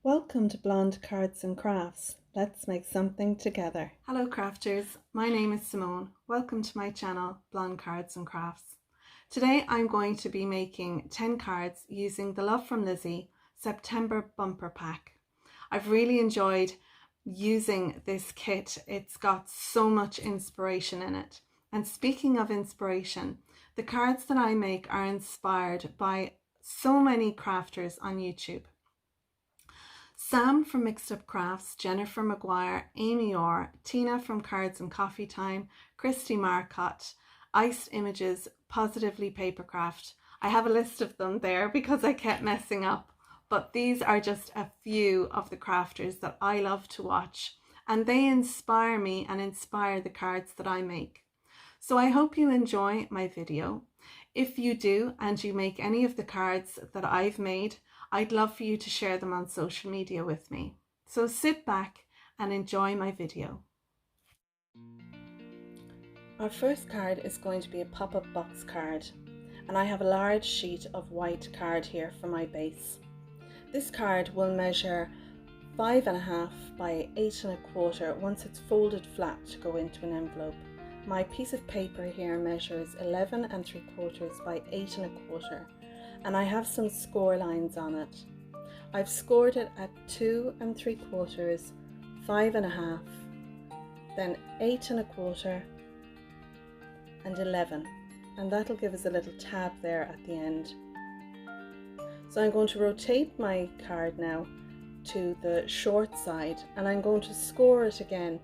Welcome to Blonde Cards and Crafts. Let's make something together. Hello crafters, my name is Simone. Welcome to my channel, Blonde Cards and Crafts. Today I'm going to be making 10 cards using the Love from Lizi September bumper pack. I've really enjoyed using this kit. It's got so much inspiration in it. And speaking of inspiration, the cards that I make are inspired by so many crafters on YouTube. Sam from Mixed Up Crafts, Jennifer Maguire, Amy Orr, Tina from Cards and Coffee Time, Christy Marcotte, Iced Images, Positively Papercraft. I have a list of them there because I kept messing up, but these are just a few of the crafters that I love to watch, and they inspire me and inspire the cards that I make. So I hope you enjoy my video. If you do and you make any of the cards that I've made, I'd love for you to share them on social media with me. So sit back and enjoy my video. Our first card is going to be a pop-up box card, and I have a large sheet of white card here for my base. This card will measure 5.5 by 8.25 once it's folded flat to go into an envelope. My piece of paper here measures 11.75 by 8.25, and I have some score lines on it. I've scored it at 2.75, 5.5, then 8.25 and 11, and that'll give us a little tab there at the end. So I'm going to rotate my card now to the short side, and I'm going to score it again,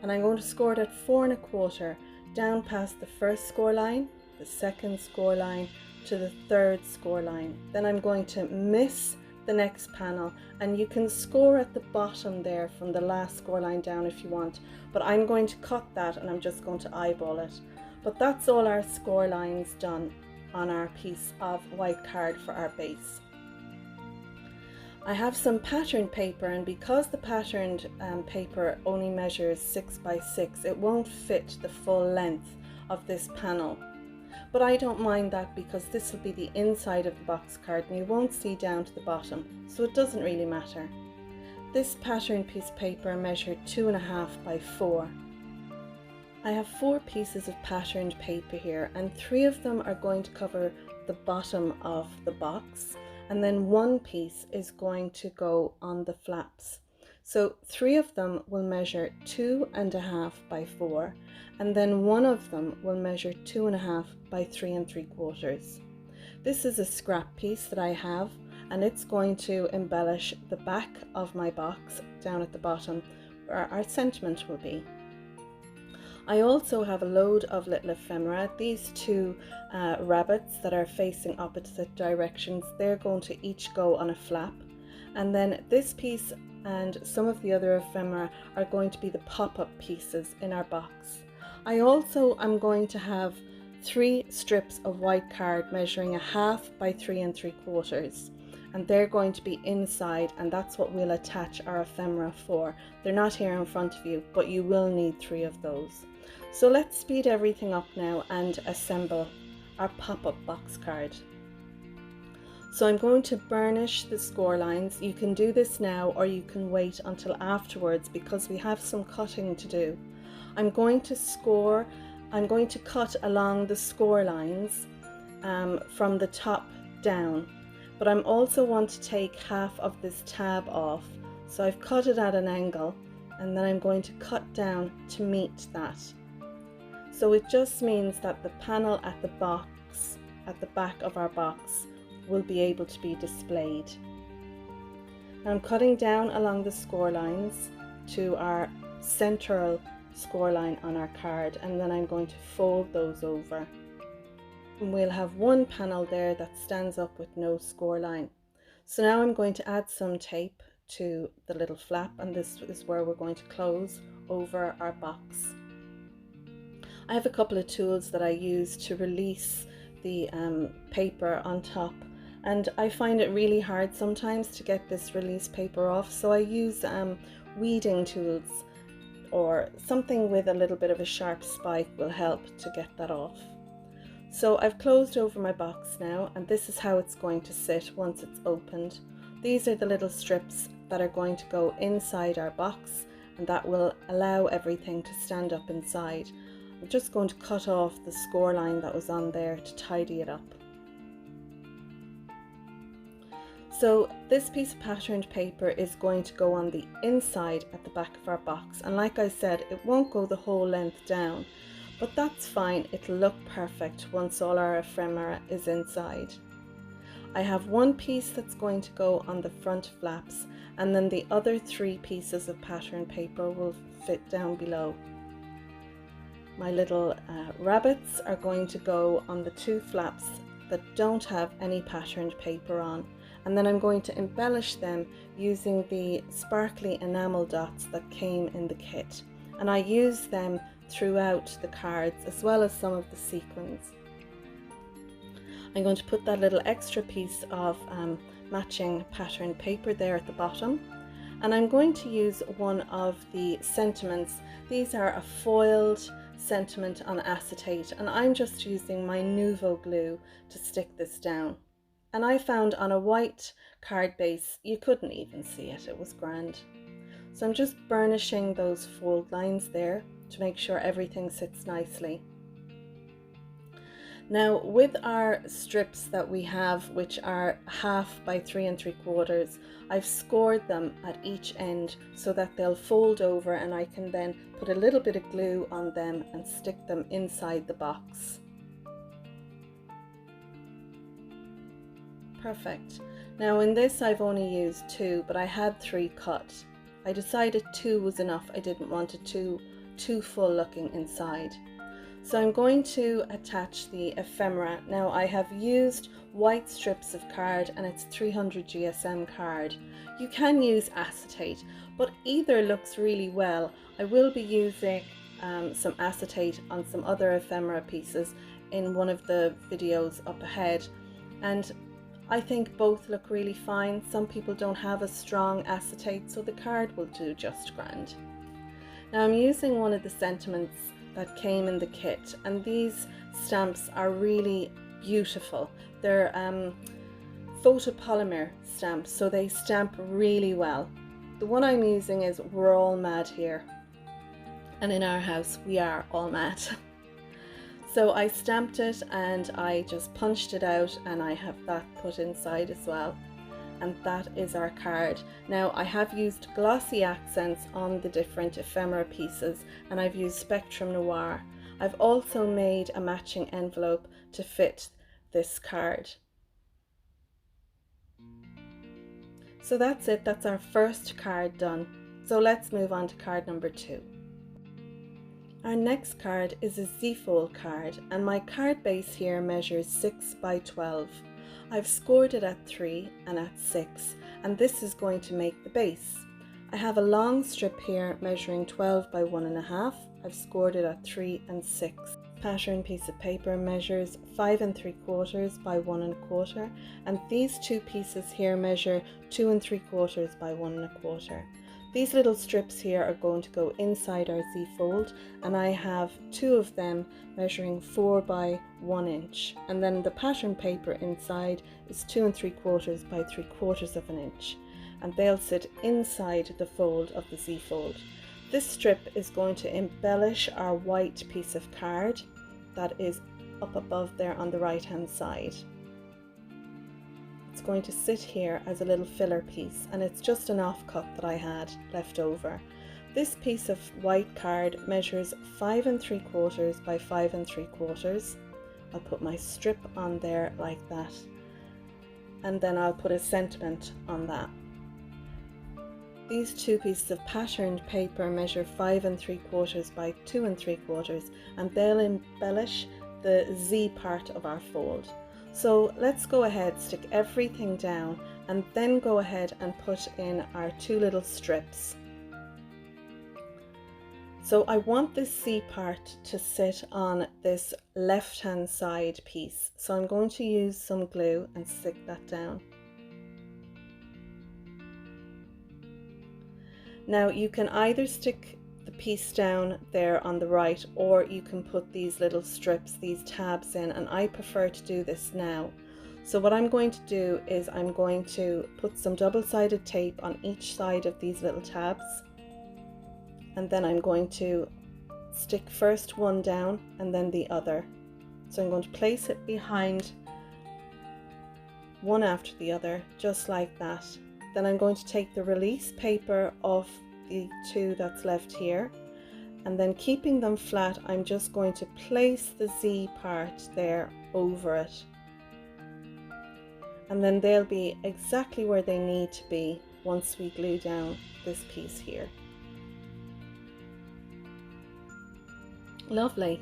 and I'm going to score it at 4.25 down past the first score line, the second score line, to the third score line. Then I'm going to miss the next panel, and you can score at the bottom there from the last score line down if you want, but I'm going to cut that and I'm just going to eyeball it. But that's all our score lines done on our piece of white card for our base. I have some patterned paper, and because the patterned paper only measures 6 by 6, it won't fit the full length of this panel. But I don't mind that because this will be the inside of the box card and you won't see down to the bottom, so it doesn't really matter. This patterned piece of paper measured 2.5 by 4. I have 4 pieces of patterned paper here, and 3 of them are going to cover the bottom of the box, and then 1 piece is going to go on the flaps. So 3 of them will measure 2.5 by 4, and then 1 of them will measure 2.5 by 3.75. This is a scrap piece that I have, and it's going to embellish the back of my box down at the bottom where our sentiment will be. I also have a load of little ephemera. These 2 rabbits that are facing opposite directions, they're going to each go on a flap, and then this piece and some of the other ephemera are going to be the pop-up pieces in our box. I also am going to have 3 strips of white card measuring 1/2 by 3.75, and they're going to be inside, and that's what we'll attach our ephemera for. They're not here in front of you, but you will need 3 of those. So let's speed everything up now and assemble our pop-up box card. So I'm going to burnish the score lines. You can do this now or you can wait until afterwards because we have some cutting to do. I'm going to cut along the score lines from the top down, but I'm also want to take half of this tab off. So I've cut it at an angle, and then I'm going to cut down to meet that. So it just means that the panel at the box, at the back of our box, will be able to be displayed. I'm cutting down along the score lines to our central score line on our card, and then I'm going to fold those over. And we'll have 1 panel there that stands up with no score line. So now I'm going to add some tape to the little flap, and this is where we're going to close over our box. I have a couple of tools that I use to release the paper on top, and I find it really hard sometimes to get this release paper off, so I use weeding tools, or something with a little bit of a sharp spike will help to get that off. So I've closed over my box now, and this is how it's going to sit once it's opened. These are the little strips that are going to go inside our box, and that will allow everything to stand up inside. I'm just going to cut off the score line that was on there to tidy it up. So this piece of patterned paper is going to go on the inside at the back of our box, and like I said, it won't go the whole length down, but that's fine. It'll look perfect once all our ephemera is inside. I have one piece that's going to go on the front flaps, and then the other 3 pieces of pattern paper will fit down below. My little rabbits are going to go on the 2 flaps that don't have any patterned paper on, and then I'm going to embellish them using the sparkly enamel dots that came in the kit, and I use them throughout the cards as well as some of the sequins. I'm going to put that little extra piece of matching pattern paper there at the bottom, and I'm going to use one of the sentiments. These are a foiled sentiment on acetate, and I'm just using my Nuvo glue to stick this down. And I found on a white card base you couldn't even see it, it was grand. So I'm just burnishing those fold lines there to make sure everything sits nicely. Now with our strips that we have, which are 1/2 by 3 3/4, I've scored them at each end so that they'll fold over, and I can then put a little bit of glue on them and stick them inside the box. Perfect. Now in this I've only used 2, but I had 3 cut. I decided 2 was enough. I didn't want it too full looking inside. So I'm going to attach the ephemera. Now I have used white strips of card, and it's 300 GSM card. You can use acetate, but either looks really well. I will be using some acetate on some other ephemera pieces in one of the videos up ahead, and I think both look really fine. Some people don't have a strong acetate, so the card will do just grand. Now I'm using one of the sentiments that came in the kit, and these stamps are really beautiful. They're photopolymer stamps, so they stamp really well. The one I'm using is We're All Mad Here, and in our house we are all mad. So I stamped it and I just punched it out, and I have that put inside as well. And that is our card. Now I have used glossy accents on the different ephemera pieces, and I've used Spectrum Noir. I've also made a matching envelope to fit this card. So that's it, that's our first card done. So let's move on to card number 2. Our next card is a Z-fold card, and my card base here measures 6 by 12. I've scored it at 3 and at 6, and this is going to make the base. I have a long strip here measuring 12 by 1.5. I've scored it at 3 and 6. Pattern piece of paper measures 5 3/4 by 1 1/4, and these 2 pieces here measure 2 3/4 by 1 1/4. These little strips here are going to go inside our Z-fold, and I have 2 of them measuring 4 by 1 inch, and then the pattern paper inside is 2 3/4 by 3/4 of an inch, and they'll sit inside the fold of the Z-fold. This strip is going to embellish our white piece of card that is up above there on the right hand side. It's going to sit here as a little filler piece, and it's just an offcut that I had left over. This piece of white card measures 5 3/4 by 5 3/4. I'll put my strip on there like that, and then I'll put a sentiment on that. These 2 pieces of patterned paper measure 5 3/4 by 2 3/4, and they'll embellish the Z part of our fold. So let's go ahead, stick everything down, and then go ahead and put in our 2 little strips. So I want this C part to sit on this left hand side piece, so I'm going to use some glue and stick that down. Now you can either stick the piece down there on the right, or you can put these little strips, these tabs in, and I prefer to do this now. So what I'm going to do is I'm going to put some double-sided tape on each side of these little tabs, and then I'm going to stick first one down and then the other. So I'm going to place it behind one after the other, just like that. Then I'm going to take the release paper off the two that's left here, and then keeping them flat, I'm just going to place the Z part there over it. And then they'll be exactly where they need to be once we glue down this piece here. Lovely.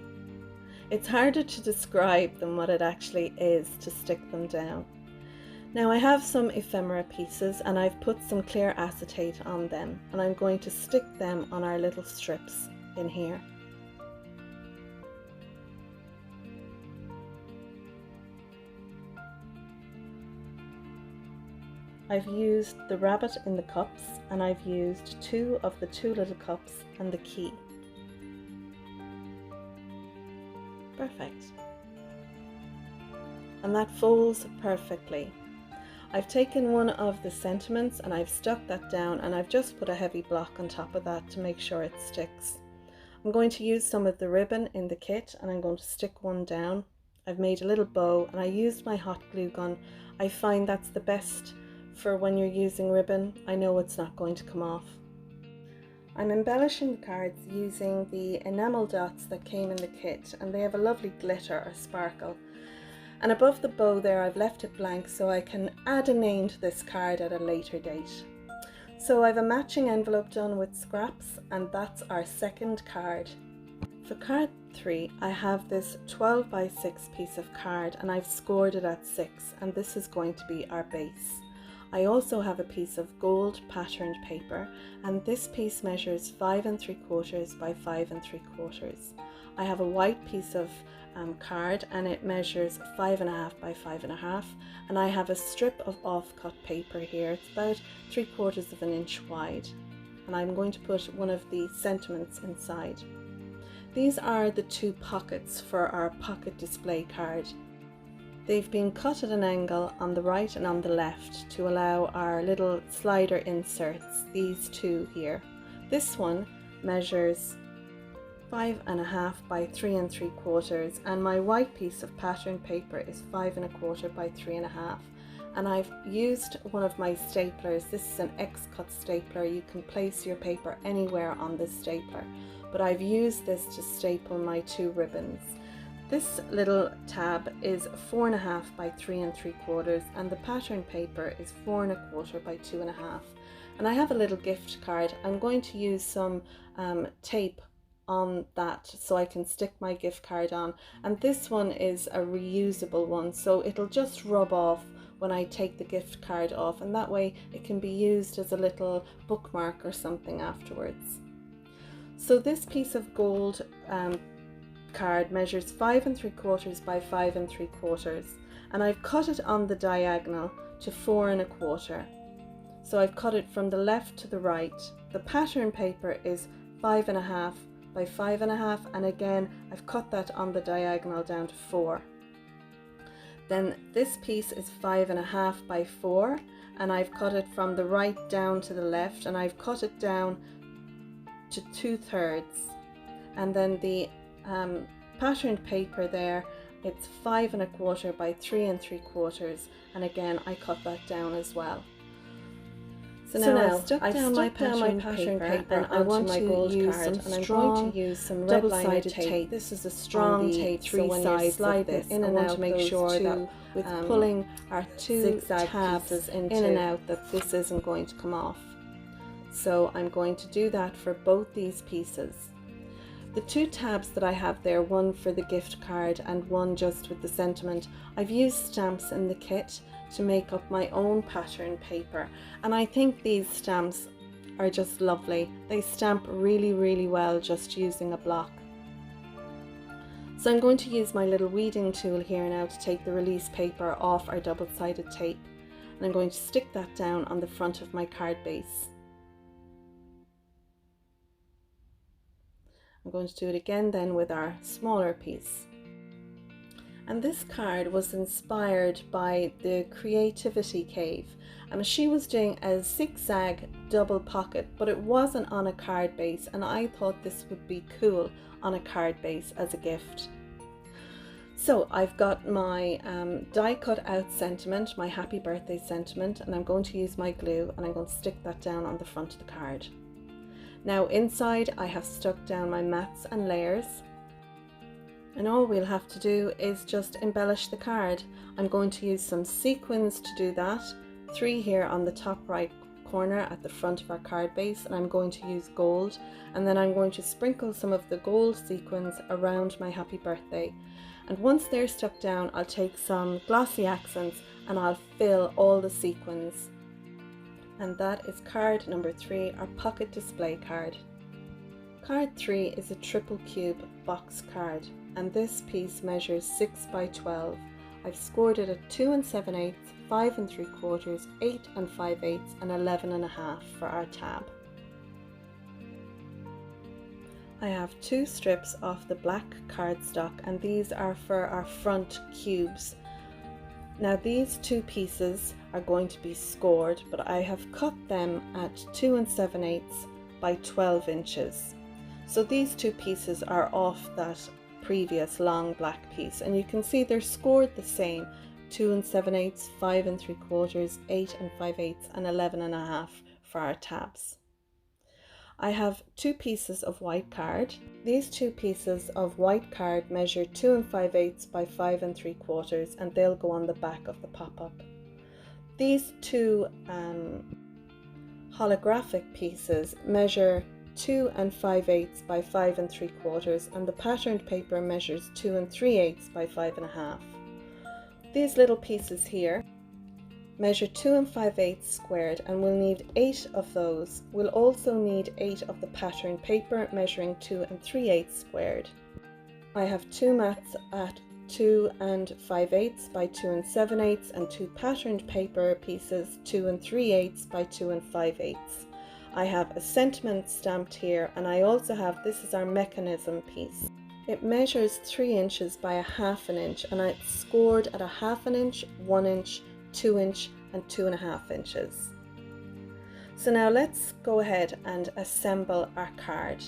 It's harder to describe than what it actually is to stick them down. Now I have some ephemera pieces and I've put some clear acetate on them, and I'm going to stick them on our little strips in here. I've used the rabbit in the cups, and I've used two of the two little cups and the key. Perfect. And that folds perfectly. I've taken one of the sentiments and I've stuck that down, and I've just put a heavy block on top of that to make sure it sticks. I'm going to use some of the ribbon in the kit, and I'm going to stick one down. I've made a little bow and I used my hot glue gun. I find that's the best for when you're using ribbon. I know it's not going to come off. I'm embellishing the cards using the enamel dots that came in the kit, and they have a lovely glitter or sparkle. And above the bow there I've left it blank so I can add a name to this card at a later date. So I have a matching envelope done with scraps, and that's our second card. For card 3 I have this 12 by 6 piece of card, and I've scored it at 6, and this is going to be our base. I also have a piece of gold patterned paper, and this piece measures 5 3/4 by 5 3/4. I have a white piece of card, and it measures 5 1/2 by 5 1/2, and I have a strip of off-cut paper here. It's about 3/4 of an inch wide, and I'm going to put one of the sentiments inside. These are the two pockets for our pocket display card. They've been cut at an angle on the right and on the left to allow our little slider inserts, these two here. This one measures 5 1/2 by 3 3/4, and my white piece of pattern paper is 5 1/4 by 3 1/2. And I've used one of my staplers. This is an X-cut stapler. You can place your paper anywhere on this stapler, but I've used this to staple my two ribbons. This little tab is 4 1/2 by 3 3/4, and the pattern paper is 4 1/4 by 2 1/2. And I have a little gift card. I'm going to use some tape on that so I can stick my gift card on, and this one is a reusable one, so it'll just rub off when I take the gift card off, and that way it can be used as a little bookmark or something afterwards. So this piece of gold card measures 5 3/4 by 5 3/4, and I've cut it on the diagonal to 4 1/4. So I've cut it from the left to the right. The pattern paper is 5 1/2 by 5 1/2, and again I've cut that on the diagonal down to 4. Then this piece is 5 1/2 by 4, and I've cut it from the right down to the left, and I've cut it down to 2/3. And then the patterned paper there, it's 5 1/4 by 3 3/4, and again I cut that down as well. So now I've stuck down my pattern paper and I want to use some strong double-sided tape. This is a strong tape, so when you slide this in and out, make sure that with pulling our two tabs in and out that this isn't going to come off. So I'm going to do that for both these pieces. The two tabs that I have there, one for the gift card and one just with the sentiment, I've used stamps in the kit to make up my own pattern paper, and I think these stamps are just lovely. They stamp really, really well just using a block. So I'm going to use my little weeding tool here now to take the release paper off our double-sided tape, and I'm going to stick that down on the front of my card base. I'm going to do it again then with our smaller piece. And this card was inspired by the Creativity Cave. She was doing a zigzag double pocket, but it wasn't on a card base, and I thought this would be cool on a card base as a gift. So I've got my die cut out sentiment, my happy birthday sentiment, and I'm going to use my glue and I'm going to stick that down on the front of the card. Now inside I have stuck down my mats and layers, and all we'll have to do is just embellish the card. I'm going to use some sequins to do that, 3 here on the top right corner at the front of our card base, and I'm going to use gold, and then I'm going to sprinkle some of the gold sequins around my happy birthday. And once they're stuck down, I'll take some glossy accents and I'll fill all the sequins. And that is card number 3, our pocket display card. Card 3 is a triple cube box card, and this piece measures 6 by 12. I've scored it at 2 7/8, 5 3/4, 8 5/8, and 11.5 for our tab. I have 2 strips of the black cardstock, and these are for our front cubes. Now these 2 pieces are going to be scored, but I have cut them at 2 7/8 by 12 inches. So these 2 pieces are off that previous long black piece, and you can see they're scored the same: 2 7/8, 5 3/4, 8 5/8, and 11.5 for our tabs. I have 2 pieces of white card. These 2 pieces of white card measure 2 5/8 by 5 3/4, and they'll go on the back of the pop-up. These 2 holographic pieces measure 2 5/8 by 5 3/4, and the patterned paper measures 2 3/8 by 5.5. These little pieces here measure 2 5/8 squared, and we'll need 8 of those. We'll also need 8 of the patterned paper measuring 2 3/8 squared. I have 2 mats at 2 5/8 by 2 7/8, and 2 patterned paper pieces 2 3/8 by 2 5/8. I have a sentiment stamped here, and I also have, this is our mechanism piece. It measures 3 inches by 1/2 inch, and it's scored at 1/2 inch, 1 inch, 2 inch, and 2.5 inches. So now let's go ahead and assemble our card.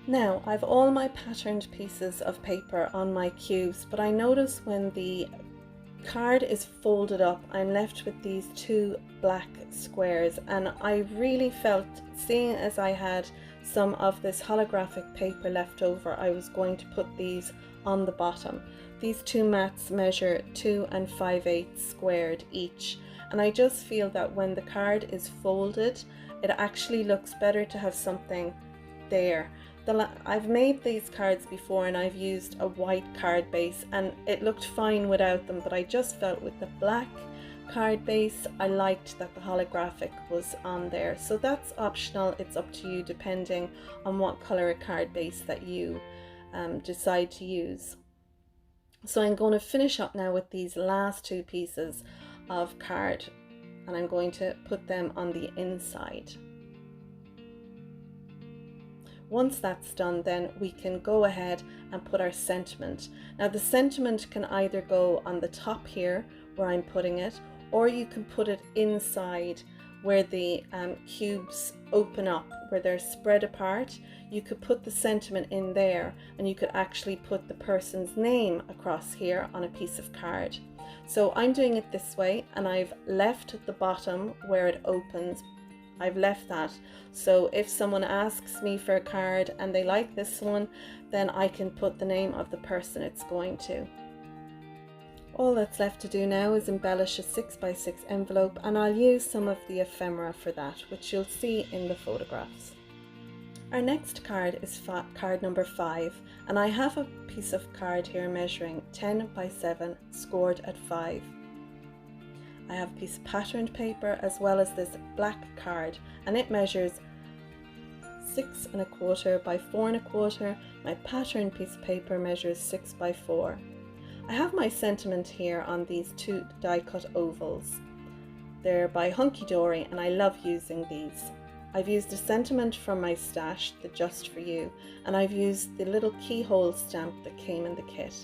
Now I've all my patterned pieces of paper on my cubes, but I notice when the card is folded up, I'm left with these 2 black squares, and I really felt, seeing as I had some of this holographic paper left over, I was going to put these on the bottom. These 2 mats measure 2 5/8 squared each, and I just feel that when the card is folded, it actually looks better to have something there. I've made these cards before, and I've used a white card base, and it looked fine without them, but I just felt with the black card base, I liked that the holographic was on there. So that's optional, it's up to you depending on what color card base that you decide to use. So I'm going to finish up now with these last two pieces of card, and I'm going to put them on the inside. Once that's done, then we can go ahead and put our sentiment. Now the sentiment can either go on the top here where I'm putting it, or you can put it inside where the cubes open up, where they're spread apart. You could put the sentiment in there, and you could actually put the person's name across here on a piece of card. So I'm doing it this way, and I've left the bottom where it opens. I've left that, so if someone asks me for a card and they like this one, then I can put the name of the person it's going to. All that's left to do now is embellish a 6x6 envelope, and I'll use some of the ephemera for that, which you'll see in the photographs. Our next card is card number 5, and I have a piece of card here measuring 10x7, scored at 5. I have a piece of patterned paper as well as this black card, and it measures 6 1/4 by 4 1/4. My patterned piece of paper measures 6 by 4. I have my sentiment here on these two die cut ovals. They're by Hunky Dory, and I love using these. I've used a sentiment from my stash, the Just For You, and I've used the little keyhole stamp that came in the kit.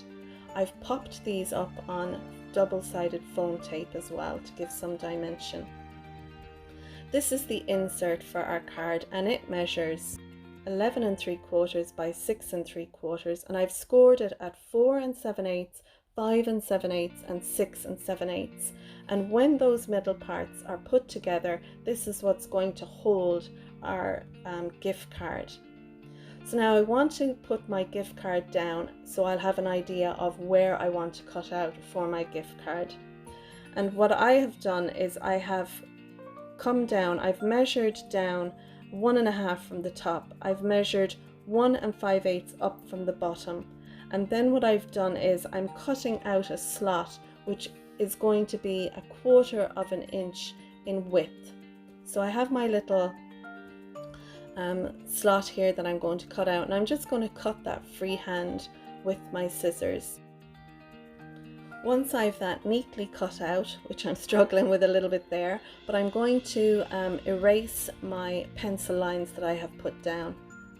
I've popped these up on double-sided foam tape as well to give some dimension. This is the insert for our card, and it measures 11 3/4 by 6 3/4, and I've scored it at 4 7/8, 5 7/8, and 6 7/8. And when those middle parts are put together, this is what's going to hold our gift card. So now I want to put my gift card down, so I'll have an idea of where I want to cut out for my gift card. And what I have done is I have come down, I've measured down 1 1/2 from the top, I've measured 1 5/8 up from the bottom, and then what I've done is I'm cutting out a slot which is going to be 1/4 of an inch in width. So I have my little slot here that I'm going to cut out, and I'm just going to cut that freehand with my scissors. Once I've that neatly cut out, which I'm struggling with a little bit there, but I'm going to erase my pencil lines that I have put down.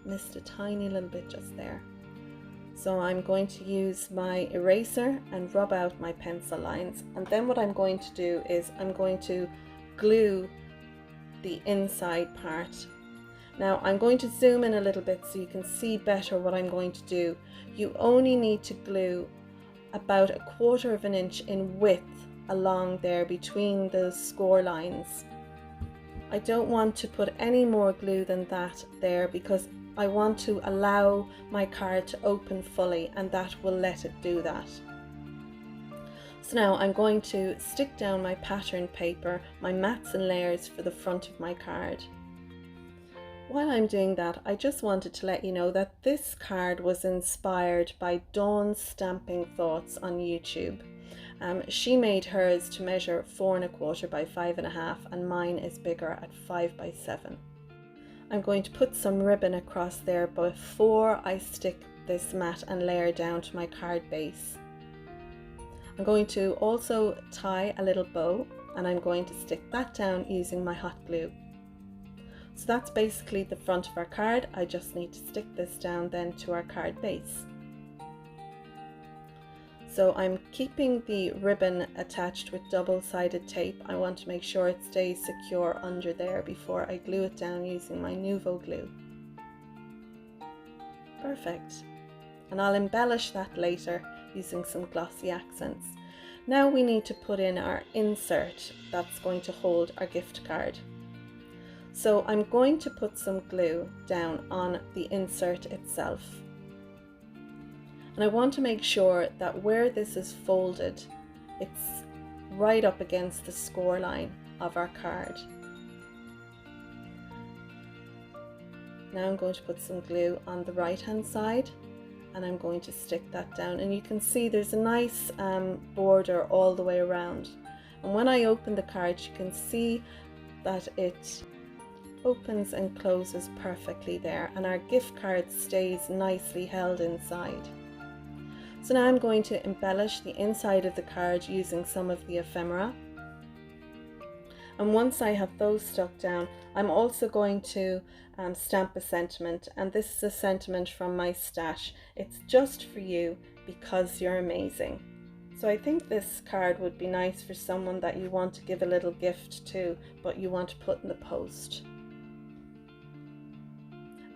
Missed a tiny little bit just there. So I'm going to use my eraser and rub out my pencil lines, and then what I'm going to do is I'm going to glue the inside part. Now I'm going to zoom in a little bit so you can see better what I'm going to do. You only need to glue about 1/4 of an inch in width along there between those score lines. I don't want to put any more glue than that there, because I want to allow my card to open fully, and that will let it do that. So now I'm going to stick down my pattern paper, my mats and layers for the front of my card. While I'm doing that, I just wanted to let you know that this card was inspired by Dawn's Stamping Thoughts on YouTube. She made hers to measure 4 1/4 by 5 1/2, and mine is bigger at 5 by 7. I'm going to put some ribbon across there before I stick this mat and layer down to my card base. I'm going to also tie a little bow, and I'm going to stick that down using my hot glue. So that's basically the front of our card. I just need to stick this down then to our card base. So I'm keeping the ribbon attached with double-sided tape. I want to make sure it stays secure under there before I glue it down using my Nuvo glue. Perfect. And I'll embellish that later using some glossy accents. Now we need to put in our insert that's going to hold our gift card. So I'm going to put some glue down on the insert itself. And I want to make sure that where this is folded, it's right up against the score line of our card. Now I'm going to put some glue on the right hand side, and I'm going to stick that down, and you can see there's a nice border all the way around. And when I open the card, you can see that it opens and closes perfectly there, and our gift card stays nicely held inside. So now I'm going to embellish the inside of the card using some of the ephemera. And once I have those stuck down, I'm also going to stamp a sentiment, and this is a sentiment from my stash. It's just for you because you're amazing. So I think this card would be nice for someone that you want to give a little gift to, but you want to put in the post.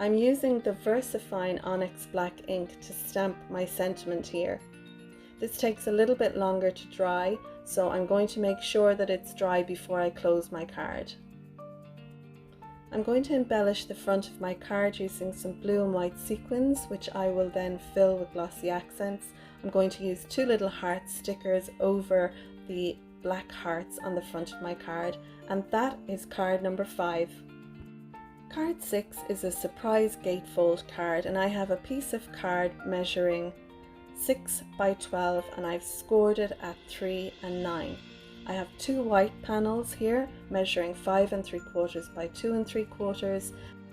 I'm using the VersaFine Onyx Black ink to stamp my sentiment here. This takes a little bit longer to dry, so I'm going to make sure that it's dry before I close my card. I'm going to embellish the front of my card using some blue and white sequins, which I will then fill with glossy accents. I'm going to use 2 little heart stickers over the black hearts on the front of my card, and that is card number 5. Card 6 is a surprise gatefold card, and I have a piece of card measuring 6 by 12, and I've scored it at 3 and 9. I have 2 white panels here measuring 5 3/4 by 2 3/4,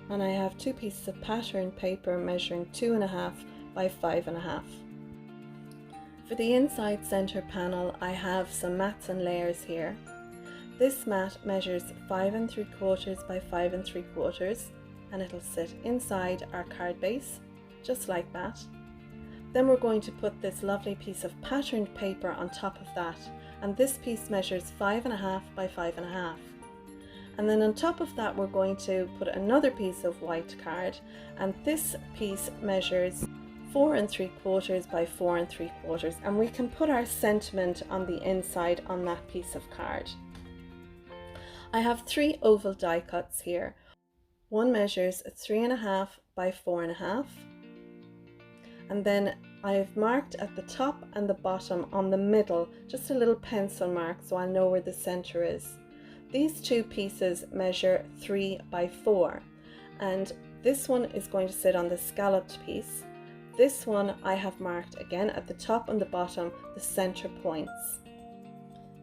and I have 2 pieces of pattern paper measuring 2.5 by 5.5. For the inside center panel, I have some mats and layers here. This mat measures 5 3/4 by 5 3/4, and it'll sit inside our card base, just like that. Then we're going to put this lovely piece of patterned paper on top of that, and this piece measures 5.5 by 5.5. And then on top of that, we're going to put another piece of white card, and this piece measures 4 3/4 by 4 3/4, and we can put our sentiment on the inside on that piece of card. I have 3 oval die cuts here. One measures 3.5 by 4.5. And then I've marked at the top and the bottom on the middle, just a little pencil mark so I know where the center is. These 2 pieces measure 3 by 4, and this one is going to sit on the scalloped piece. This one I have marked again at the top and the bottom, the center points.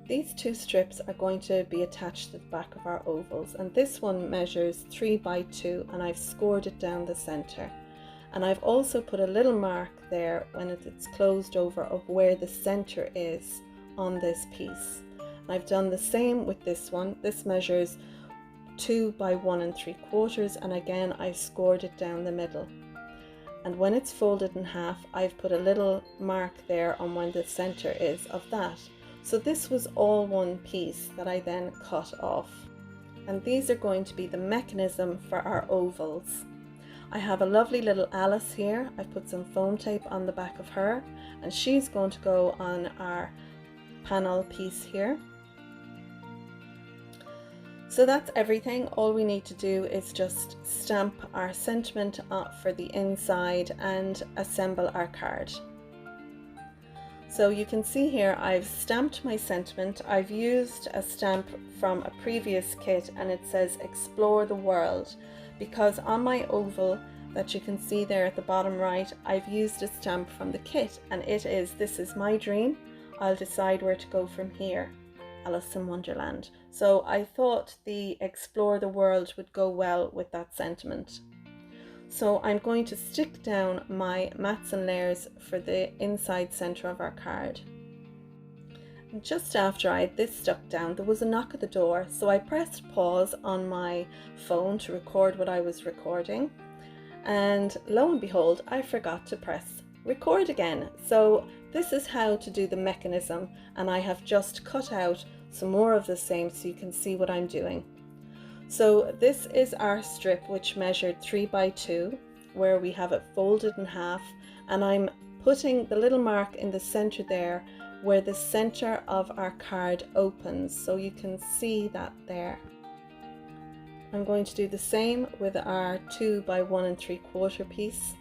These 2 strips are going to be attached to the back of our ovals, and this one measures 3 by 2, and I've scored it down the center. And I've also put a little mark there when it's closed over of where the center is on this piece. And I've done the same with this one. This measures 2 by 1 3/4, and again I've scored it down the middle. And when it's folded in half, I've put a little mark there on when the center is of that. So this was all one piece that I then cut off. And these are going to be the mechanism for our ovals. I have a lovely little Alice here. I've put some foam tape on the back of her, and she's going to go on our panel piece here. So that's everything. All we need to do is just stamp our sentiment for the inside and assemble our card. So you can see here I've stamped my sentiment. I've used a stamp from a previous kit, and it says "Explore the World," because on my oval that you can see there at the bottom right, I've used a stamp from the kit, and it is "This is my dream. I'll decide where to go from here. Alice in Wonderland." So I thought the "Explore the World" would go well with that sentiment. So I'm going to stick down my mats and layers for the inside center of our card. And just after I had this stuck down, there was a knock at the door, so I pressed pause on my phone to record what I was recording, and lo and behold, I forgot to press record again. So this is how to do the mechanism, and I have just cut out some more of the same so you can see what I'm doing. So this is our strip, which measured 3 by 2, where we have it folded in half, and I'm putting the little mark in the center there where the center of our card opens, so you can see that there. I'm going to do the same with our 2 by 1 3/4 piece.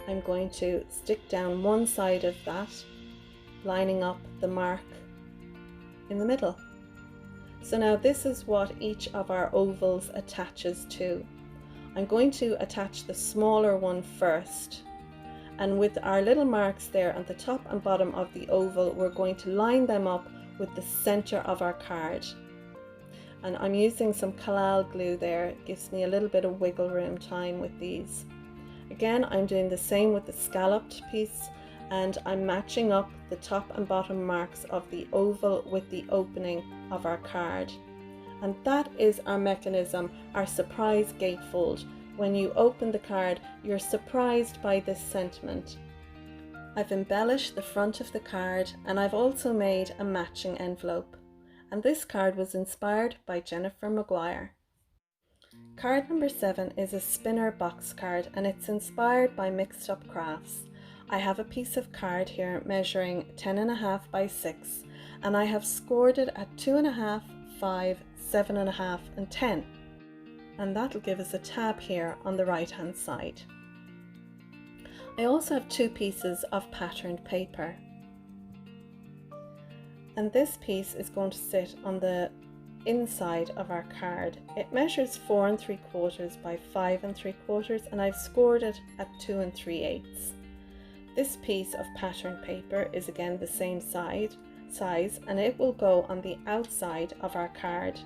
I'm going to stick down one side of that, lining up the mark in the middle. So now this is what each of our ovals attaches to. I'm going to attach the smaller one first, and with our little marks there at the top and bottom of the oval, we're going to line them up with the center of our card. And I'm using some collal glue there. It gives me a little bit of wiggle room time with these. Again, I'm doing the same with the scalloped piece, and I'm matching up the top and bottom marks of the oval with the opening of our card. And that is our mechanism, our surprise gatefold. When you open the card, you're surprised by this sentiment. I've embellished the front of the card, and I've also made a matching envelope. And this card was inspired by Jennifer Maguire. Card number 7 is a spinner box card, and it's inspired by Mixed Up Crafts. I have a piece of card here measuring 10.5 by 6, and I have scored it at 2.5, 5, 7.5 and 10. And that'll give us a tab here on the right hand side. I also have 2 pieces of patterned paper. And this piece is going to sit on the inside of our card. It measures 4 3/4 by 5 3/4, and I've scored it at 2 3/8. This piece of patterned paper is again the same size, and it will go on the outside of our card.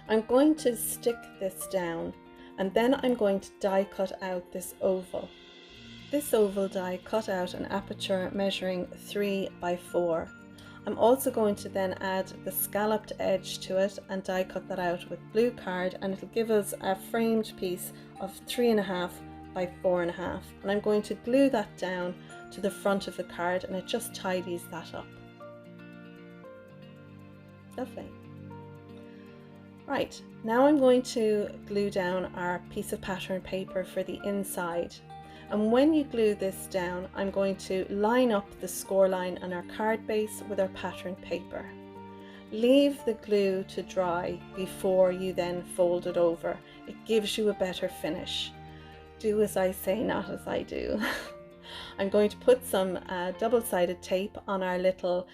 I'm going to stick this down, and then I'm going to die cut out this oval. This oval die cut out an aperture measuring 3 by 4. I'm also going to then add the scalloped edge to it and die cut that out with blue card, and it'll give us a framed piece of 3.5 by 4.5. And I'm going to glue that down to the front of the card, and it just tidies that up. Lovely. Right, now I'm going to glue down our piece of pattern paper for the inside. And when you glue this down, I'm going to line up the score line on our card base with our pattern paper. Leave the glue to dry before you then fold it over. It gives you a better finish. Do as I say, not as I do. I'm going to put some double-sided tape on our little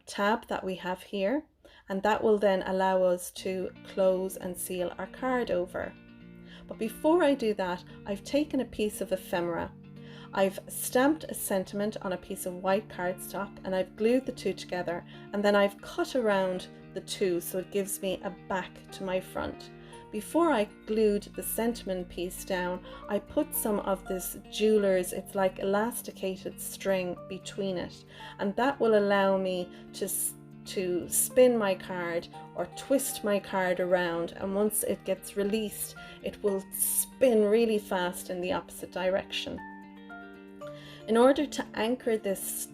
tab that we have here, and that will then allow us to close and seal our card over. But before I do that, I've taken a piece of ephemera. I've stamped a sentiment on a piece of white cardstock, and I've glued the two together, and then I've cut around the two so it gives me a back to my front. Before I glued the sentiment piece down, I put some of this jeweler's, it's like elasticated string between it, and that will allow me to spin my card or twist my card around, and once it gets released it will spin really fast in the opposite direction. In order to anchor this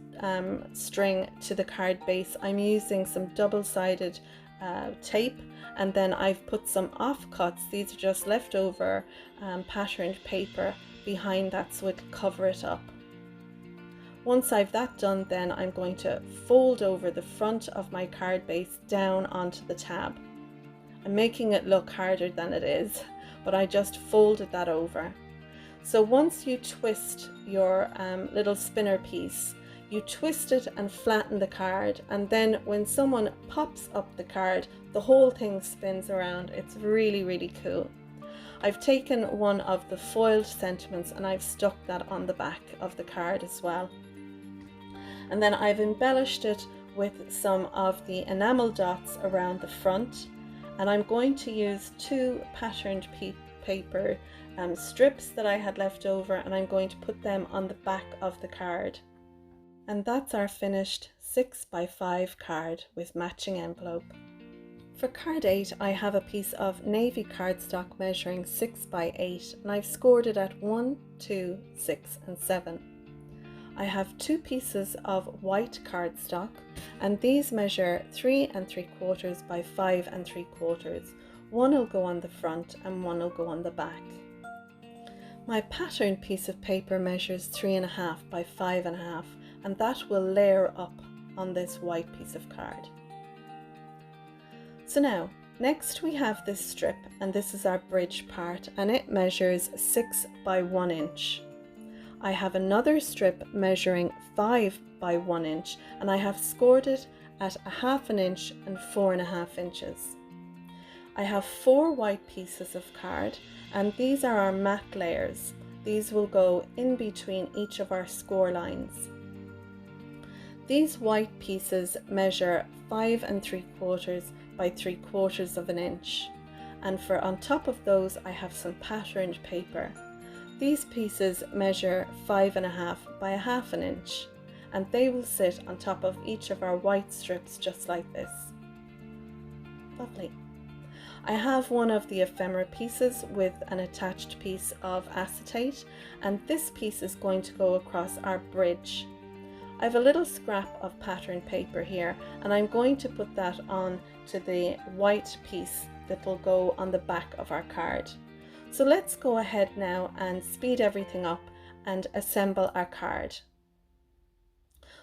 string to the card base, I'm using some double-sided tape, and then I've put some offcuts. These are just leftover patterned paper behind that so it'll cover it up. Once I've that done, then I'm going to fold over the front of my card base down onto the tab. I'm making it look harder than it is, but I just folded that over. So once you twist your little spinner piece, you twist it and flatten the card, and then when someone pops up the card, the whole thing spins around. It's really, really cool. I've taken one of the foiled sentiments and I've stuck that on the back of the card as well. And then I've embellished it with some of the enamel dots around the front, and I'm going to use 2 patterned paper strips that I had left over, and I'm going to put them on the back of the card. And that's our finished 6 by 5 card with matching envelope. For card 8, I have a piece of navy cardstock measuring 6 by 8, and I've scored it at 1, 2, 6 and 7. I have 2 pieces of white cardstock, and these measure 3 3/4 by 5 3/4. One will go on the front and one will go on the back. My patterned piece of paper measures 3.5 by 5.5, and that will layer up on this white piece of card. So now, next we have this strip, and this is our bridge part, and it measures 6 by 1 inch. I have another strip measuring 5 by 1 inch, and I have scored it at 1/2 inch and 4.5 inches. I have 4 white pieces of card, and these are our matte layers. These will go in between each of our score lines. These white pieces measure 5 3/4 by 3/4 of an inch, and for on top of those I have some patterned paper. These pieces measure 5 1/2 by 1/2 an inch, and they will sit on top of each of our white strips just like this. Lovely. I have one of the ephemera pieces with an attached piece of acetate, and this piece is going to go across our bridge. I have a little scrap of patterned paper here, and I'm going to put that on to the white piece that will go on the back of our card. So let's go ahead now and speed everything up and assemble our card.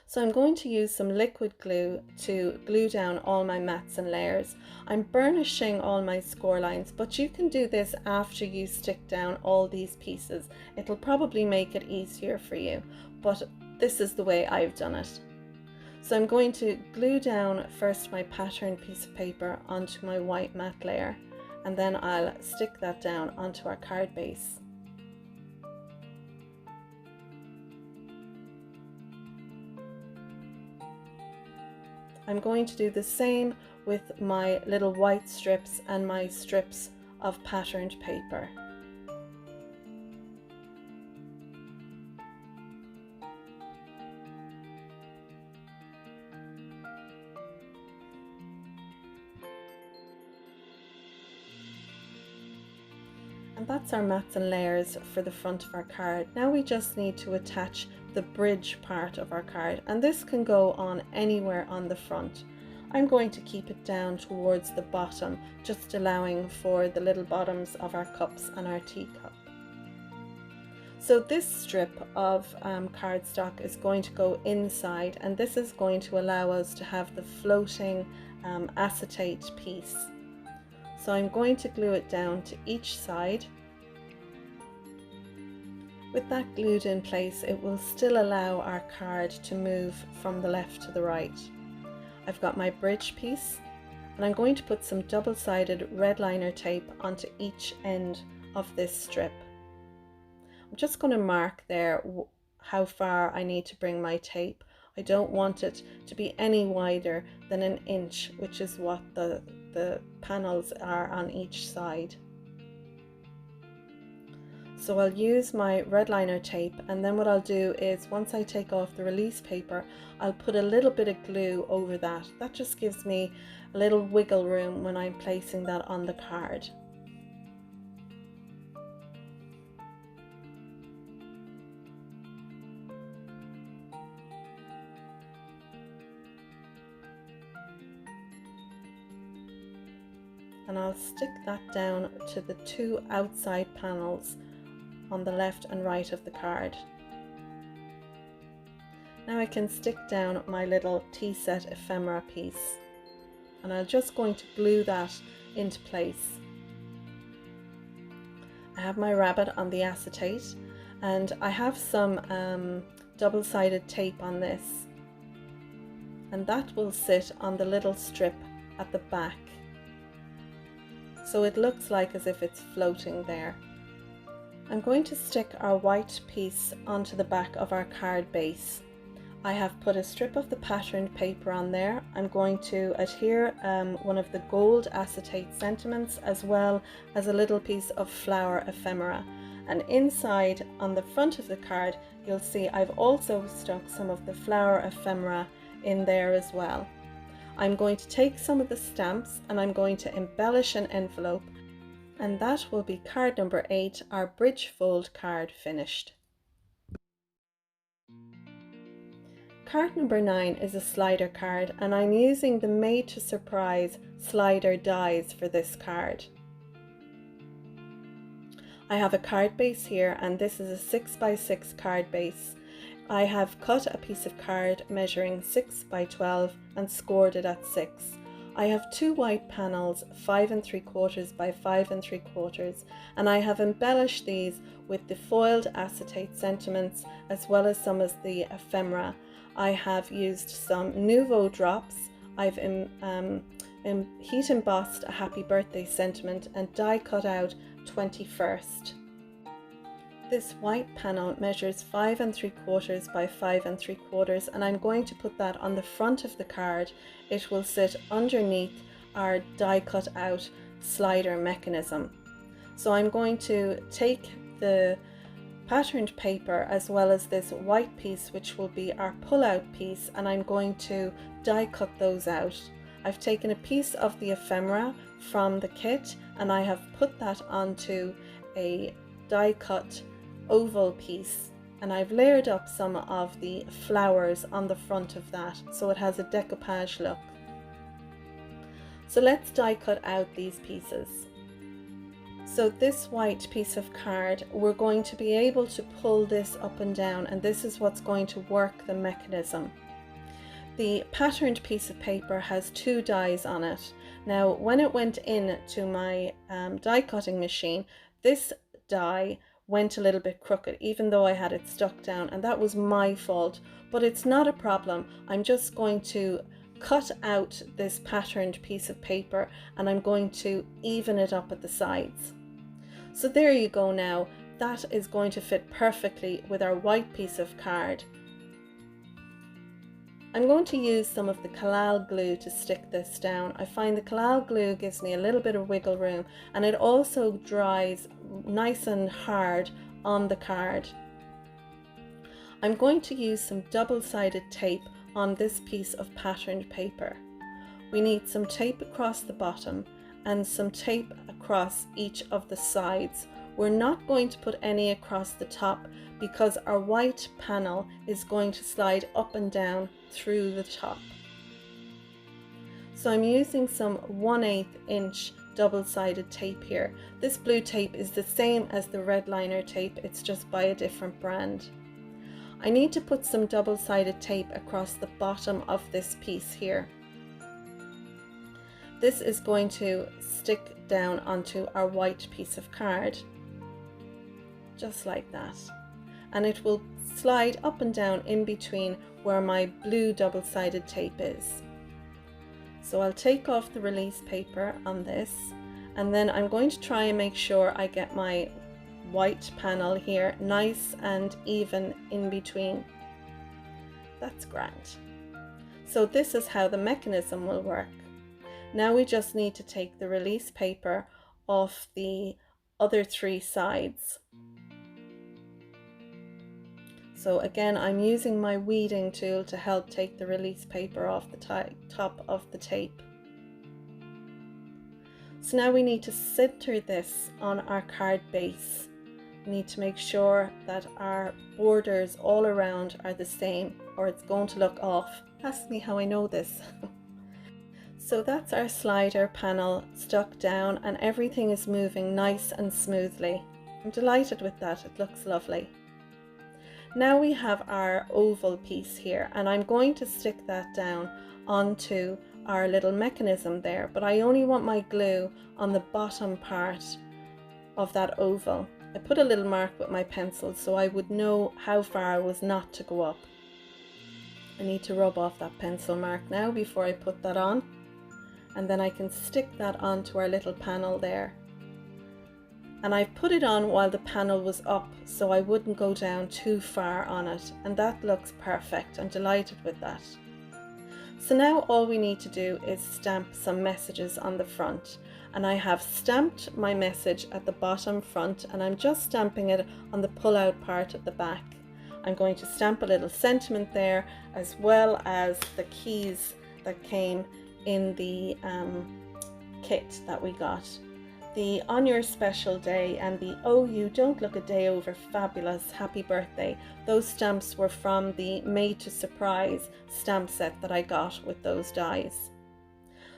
So I'm going to use some liquid glue to glue down all my mats and layers. I'm burnishing all my score lines, but you can do this after you stick down all these pieces. It'll probably make it easier for you, but this is the way I've done it. So I'm going to glue down first my patterned piece of paper onto my white mat layer, and then I'll stick that down onto our card base. I'm going to do the same with my little white strips and my strips of patterned paper. And that's our mats and layers for the front of our card. Now we just need to attach the bridge part of our card, and this can go on anywhere on the front. I'm going to keep it down towards the bottom, just allowing for the little bottoms of our cups and our teacup. So this strip of cardstock is going to go inside, and this is going to allow us to have the floating acetate piece. So I'm going to glue it down to each side. With that glued in place, it will still allow our card to move from the left to the right. I've got my bridge piece, and I'm going to put some double-sided red liner tape onto each end of this strip. I'm just going to mark there how far I need to bring my tape. I don't want it to be any wider than an inch, which is what the panels are on each side. So I'll use my red liner tape, and then what I'll do is once I take off the release paper, I'll put a little bit of glue over that. That just gives me a little wiggle room when I'm placing that on the card. And I'll stick that down to the two outside panels on the left and right of the card. Now I can stick down my little tea set ephemera piece, and I'm just going to glue that into place. I have my rabbit on the acetate, and I have some double-sided tape on this, and that will sit on the little strip at the back, so it looks like as if it's floating there. I'm going to stick our white piece onto the back of our card base. I have put a strip of the patterned paper on there. I'm going to adhere one of the gold acetate sentiments, as well as a little piece of flower ephemera. And inside on the front of the card, you'll see I've also stuck some of the flower ephemera in there as well. I'm going to take some of the stamps and I'm going to embellish an envelope, and that will be card number 8, our bridge fold card finished. Card number 9 is a slider card, and I'm using the Made to Surprise slider dies for this card. I have a card base here, and this is a 6x6 card base. I have cut a piece of card measuring 6x12 and scored it at 6. I have two white panels 5 3/4 by 5 3/4, and I have embellished these with the foiled acetate sentiments as well as some of the ephemera. I have used some Nouveau drops. I've heat embossed a happy birthday sentiment and die cut out 21st. This white panel measures 5 3/4 by 5 3/4, and I'm going to put that on the front of the card. It will sit underneath our die cut out slider mechanism. So I'm going to take the patterned paper as well as this white piece, which will be our pull-out piece, and I'm going to die cut those out. I've taken a piece of the ephemera from the kit and I have put that onto a die cut oval piece, and I've layered up some of the flowers on the front of that so it has a decoupage look. So let's die cut out these pieces. So this white piece of card, we're going to be able to pull this up and down, and this is what's going to work the mechanism. The patterned piece of paper has 2 dies on it. Now when it went in to my die cutting machine, this die went a little bit crooked even though I had it stuck down, and that was my fault, but it's not a problem. I'm just going to cut out this patterned piece of paper and I'm going to even it up at the sides. So there you go. Now that is going to fit perfectly with our white piece of card. I'm going to use some of the collal glue to stick this down. I find the collal glue gives me a little bit of wiggle room, and it also dries nice and hard on the card. I'm going to use some double-sided tape on this piece of patterned paper. We need some tape across the bottom and some tape across each of the sides. We're not going to put any across the top because our white panel is going to slide up and down through the top. So I'm using some 1/8 inch double-sided tape here. This blue tape is the same as the red liner tape, it's just by a different brand. I need to put some double-sided tape across the bottom of this piece here. This is going to stick down onto our white piece of card, just like that, and it will slide up and down in between where my blue double-sided tape is. So I'll take off the release paper on this, and then I'm going to try and make sure I get my white panel here nice and even in between. That's grand. So this is how the mechanism will work. Now we just need to take the release paper off the other 3 sides. So again, I'm using my weeding tool to help take the release paper off the top of the tape. So now we need to center this on our card base. We need to make sure that our borders all around are the same, or it's going to look off. Ask me how I know this. So that's our slider panel stuck down and everything is moving nice and smoothly. I'm delighted with that, it looks lovely. Now we have our oval piece here, and I'm going to stick that down onto our little mechanism there, but I only want my glue on the bottom part of that oval. I put a little mark with my pencil so I would know how far I was not to go up. I need to rub off that pencil mark now before I put that on, and then I can stick that onto our little panel there. And I put it on while the panel was up so I wouldn't go down too far on it, and that looks perfect. I'm delighted with that. So now all we need to do is stamp some messages on the front, and I have stamped my message at the bottom front, and I'm just stamping it on the pull out part at the back. I'm going to stamp a little sentiment there, as well as the keys that came in the kit that we got. The "On Your Special Day" and the "Oh, You Don't Look a Day Over Fabulous, Happy Birthday." Those stamps were from the Made to Surprise stamp set that I got with those dies.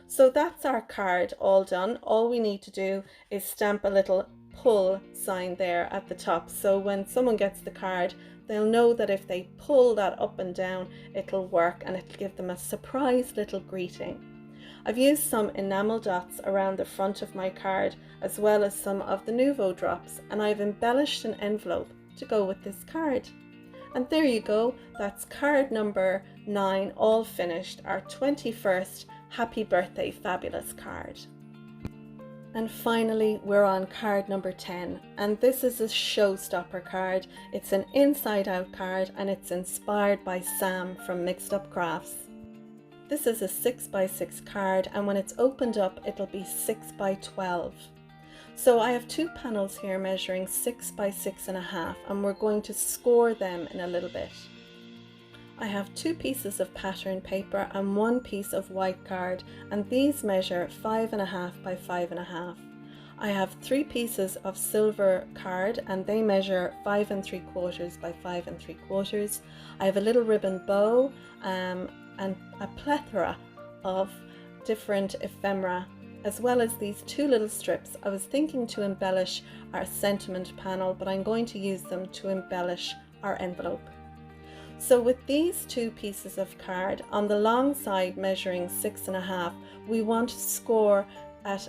So that's our card all done. All we need to do is stamp a little pull sign there at the top, so when someone gets the card, they'll know that if they pull that up and down, it'll work and it'll give them a surprise little greeting. I've used some enamel dots around the front of my card, as well as some of the Nuvo drops, and I've embellished an envelope to go with this card. And there you go, that's card number 9 all finished, our 21st Happy Birthday Fabulous card. And finally, we're on card number 10, and this is a showstopper card. It's an inside out card and it's inspired by Sam from Mixed Up Crafts. This is a 6x6 card, and when it's opened up it'll be 6x12. So I have two panels here measuring 6x6.5, and we're going to score them in a little bit. I have two pieces of pattern paper and one piece of white card, and these measure 5.5 by 5.5. I have three pieces of silver card and they measure 5.75 by 5.75. I have a little ribbon bow and a plethora of different ephemera, as well as these two little strips. I was thinking to embellish our sentiment panel, but I'm going to use them to embellish our envelope. So with these two pieces of card, on the long side measuring 6.5, we want to score at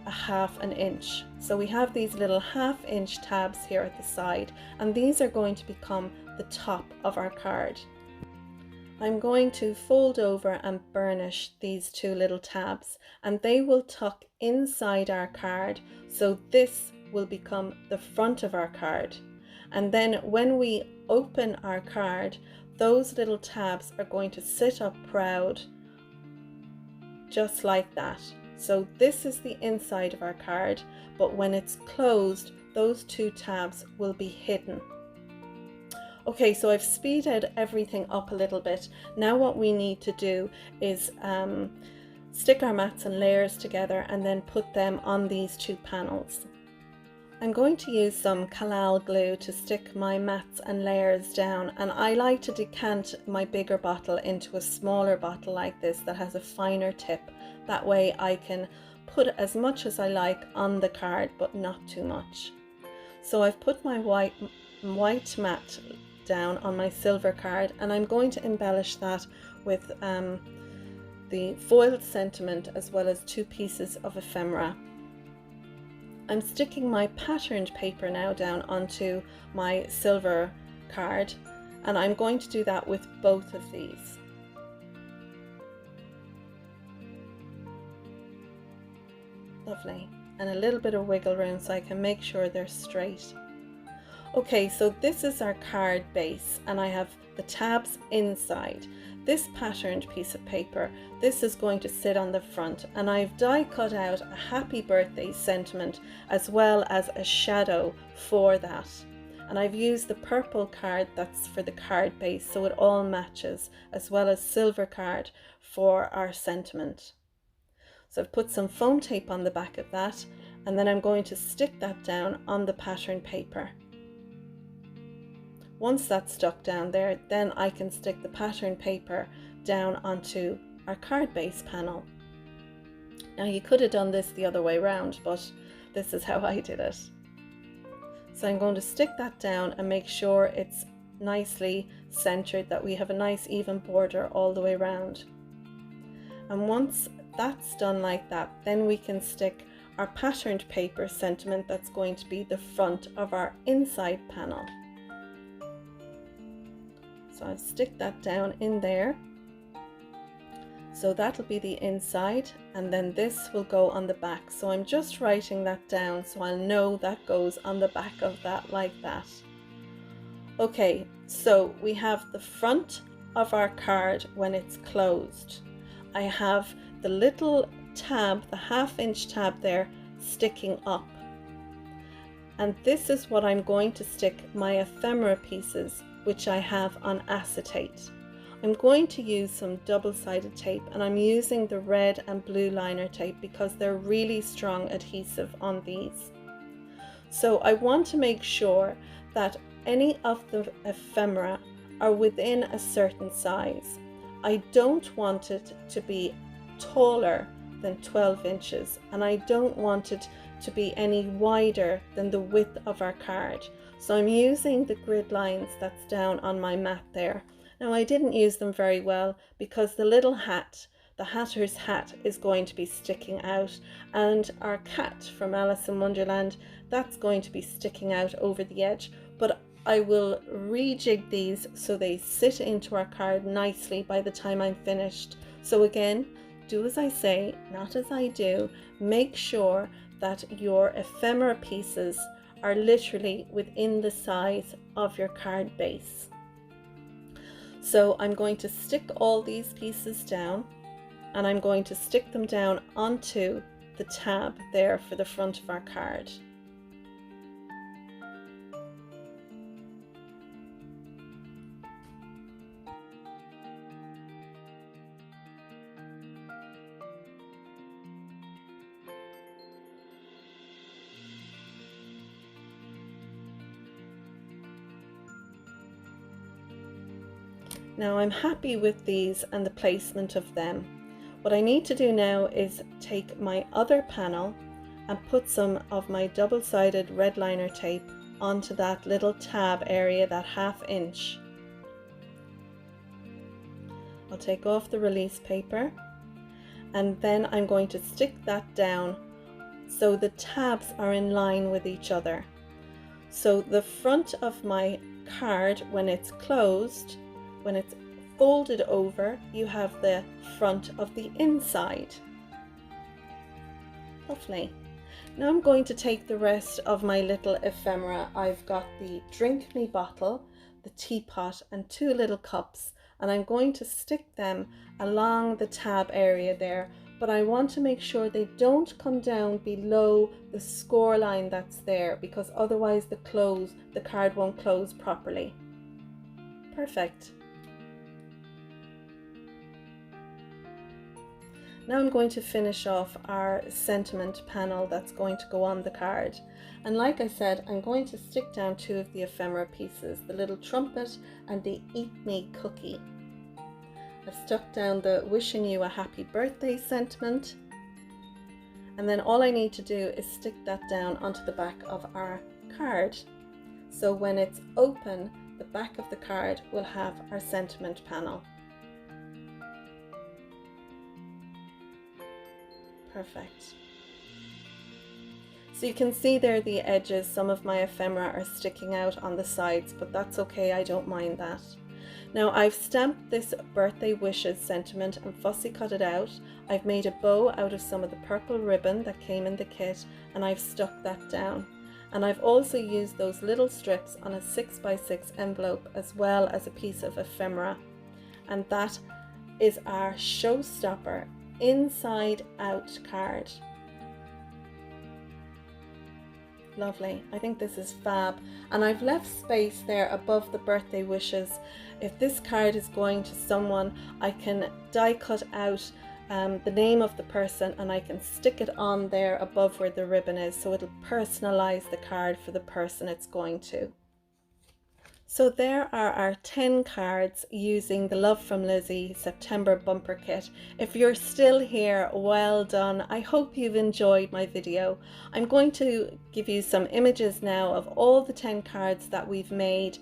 a 1/2 inch. So we have these little 1/2 inch tabs here at the side, and these are going to become the top of our card. I'm going to fold over and burnish these two little tabs, and they will tuck inside our card, so this will become the front of our card. And then when we open our card, those little tabs are going to sit up proud, just like that. So this is the inside of our card, but when it's closed, those two tabs will be hidden. Okay, so I've speeded everything up a little bit. Now what we need to do is stick our mats and layers together and then put them on these two panels. I'm going to use some Kalal glue to stick my mats and layers down, and I like to decant my bigger bottle into a smaller bottle like this that has a finer tip. That way I can put as much as I like on the card, but not too much. So I've put my white mat down on my silver card, and I'm going to embellish that with the foiled sentiment as well as two pieces of ephemera. I'm sticking my patterned paper now down onto my silver card, and I'm going to do that with both of these. Lovely, and a little bit of wiggle room so I can make sure they're straight. Okay, so this is our card base, and I have the tabs inside. This patterned piece of paper, this is going to sit on the front, and I've die cut out a happy birthday sentiment as well as a shadow for that. And I've used the purple card that's for the card base, so it all matches, as well as silver card for our sentiment. So I've put some foam tape on the back of that, and then I'm going to stick that down on the pattern paper. Once that's stuck down there, then I can stick the pattern paper down onto our card base panel. Now you could have done this the other way around, but this is how I did it. So I'm going to stick that down and make sure it's nicely centered, that we have a nice even border all the way around. And once that's done like that, then we can stick our patterned paper sentiment that's going to be the front of our inside panel. So I'll stick that down in there. So that'll be the inside, and then this will go on the back. So I'm just writing that down so I'll know that goes on the back of that like that. Okay, so we have the front of our card when it's closed. I have the little tab, the 1/2 inch tab there, sticking up. And this is what I'm going to stick my ephemera pieces, which I have on acetate. I'm going to use some double-sided tape, and I'm using the red and blue liner tape because they're really strong adhesive on these. So I want to make sure that any of the ephemera are within a certain size. I don't want it to be taller than 12 inches, and I don't want it to be any wider than the width of our card. So I'm using the grid lines that's down on my mat there. Now I didn't use them very well because the little hat, the hatter's hat, is going to be sticking out, and our cat from Alice in Wonderland, that's going to be sticking out over the edge. But I will rejig these so they sit into our card nicely by the time I'm finished. So again, do as I say, not as I do, make sure that your ephemera pieces are literally within the size of your card base. So I'm going to stick all these pieces down, and I'm going to stick them down onto the tab there for the front of our card. Now I'm happy with these and the placement of them. What I need to do now is take my other panel and put some of my double-sided red liner tape onto that little tab area, that 1/2 inch. I'll take off the release paper, and then I'm going to stick that down so the tabs are in line with each other. So the front of my card, when it's closed, when it's folded over, you have the front of the inside. Lovely. Now I'm going to take the rest of my little ephemera. I've got the drink me bottle, the teapot, and 2 little cups, and I'm going to stick them along the tab area there, but I want to make sure they don't come down below the score line that's there, because otherwise the card won't close properly. Perfect. Now I'm going to finish off our sentiment panel that's going to go on the card. And like I said, I'm going to stick down 2 of the ephemera pieces, the little trumpet and the eat me cookie. I've stuck down the wishing you a happy birthday sentiment. And then all I need to do is stick that down onto the back of our card. So when it's open, the back of the card will have our sentiment panel. Perfect. So you can see there the edges, some of my ephemera are sticking out on the sides, but that's okay, I don't mind that. Now I've stamped this birthday wishes sentiment and fussy cut it out. I've made a bow out of some of the purple ribbon that came in the kit, and I've stuck that down. And I've also used those little strips on a 6x6 envelope as well as a piece of ephemera. And that is our showstopper inside out card. Lovely. I think this is fab, and I've left space there above the birthday wishes. If this card is going to someone, I can die cut out the name of the person, and I can stick it on there above where the ribbon is, so it'll personalize the card for the person it's going to. So there are our 10 cards using the Love from Lizi September bumper kit. If you're still here, well done. I hope you've enjoyed my video. I'm going to give you some images now of all the 10 cards that we've made.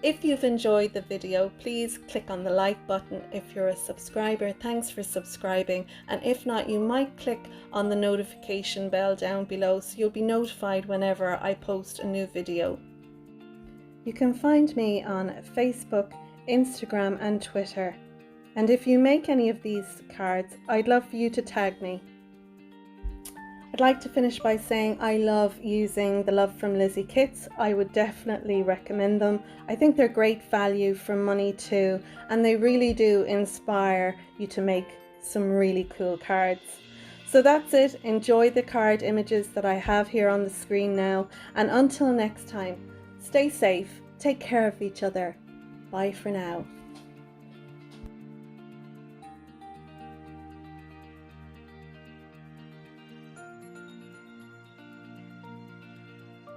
If you've enjoyed the video, please click on the like button. If you're a subscriber, thanks for subscribing. And if not, you might click on the notification bell down below so you'll be notified whenever I post a new video. You can find me on Facebook, Instagram and Twitter. And if you make any of these cards, I'd love for you to tag me. I'd like to finish by saying I love using the Love from Lizi kits. I would definitely recommend them. I think they're great value for money too, and they really do inspire you to make some really cool cards. So that's it. Enjoy the card images that I have here on the screen now, and until next time, stay safe, take care of each other. Bye for now.